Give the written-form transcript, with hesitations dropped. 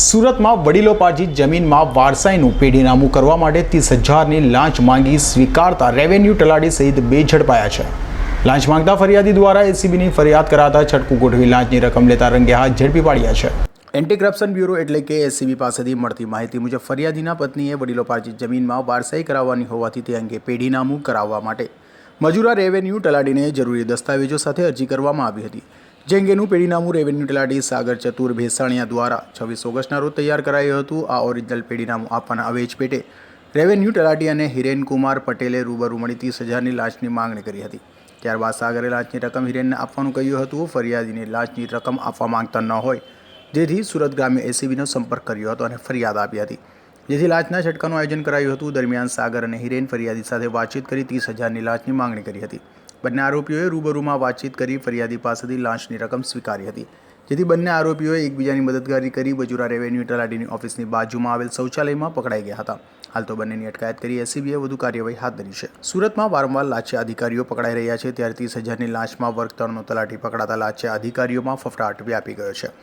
સુરતમાં વડીલોપાર્જિત જમીનમાં વારસાઈનું પેઢીનામું કરવા માટે 30,000ની લાંચ માંગી સ્વીકારતા રેવન્યુ તલાટી સહિત 2 ઝડપાયા છે। લાંચ માંગતા ફરિયાદી દ્વારા એસીબીની ફરિયાદ કરાતા છટકું ગોઠવી લાંચની રકમ લેતા રંગે હાથ ઝડપી પાડ્યા છે। એન્ટી કરપ્શન બ્યુરો એટલે કે એસીબી પાસેથી મળતી માહિતી મુજબ ફરિયાદીના પત્નીએ વડીલોપાર્જિત જમીનમાં વારસાઈ કરાવવાની હોવાથી તે અંગે પેઢીનામું કરાવવા માટે મજૂરા રેવન્યુ તલાટીને જરૂરી દસ્તાવેજો સાથે અરજી કરવામાં આવી હતી। જે અંગેનું પેઢીનામું રેવન્યુ તલાટી સાગર ચતુર ભેસાણીયા દ્વારા 26 ઓગસ્ટના રોજ તૈયાર કરાયું હતું। આ ઓરિજિનલ પેઢીનામું આપવાના અવેજ પેટે રેવન્યુ તલાટી અને હિરેનકુમાર પટેલે રૂબરૂ મળી 30,000ની લાંચની માંગણી કરી હતી। ત્યારબાદ સાગરે લાંચની રકમ હિરેનને આપવાનું કહ્યું હતું। ફરિયાદીને લાંચની રકમ આપવા માંગતા ન હોય જેથી સુરત ગ્રામ્ય એસીબીનો સંપર્ક કર્યો હતો અને ફરિયાદ આપી હતી, જેથી લાંચના છટકાનું આયોજન કરાયું હતું। દરમિયાન સાગર અને હિરેન ફરિયાદી સાથે વાતચીત કરી 30,000ની લાંચની માંગણી કરી હતી। બંને આરોપીઓએ રૂબરૂમાં વાતચીત કરી ફરિયાદી પાસેથી લાંચની રકમ સ્વીકારી હતી, જેથી બંને આરોપીઓએ એકબીજાની મદદગારી કરી વજુરા રેવન્યુ તલાટીની ઓફિસની બાજુમાં આવેલ શૌચાલયમાં પકડાઈ ગયા હતા। હાલ તો બંનેની અટકાયત કરી એસીબીએ વધુ કાર્યવાહી હાથ ધરી છે। સુરતમાં વારંવાર લાંચિયા અધિકારીઓ પકડાઈ રહ્યા છે, ત્યારે 30,000ની લાંચમાં વર્ગ 3નો તલાટી પકડાતા લાંચિયા અધિકારીઓમાં ફફડાટ વ્યાપી ગયો છે।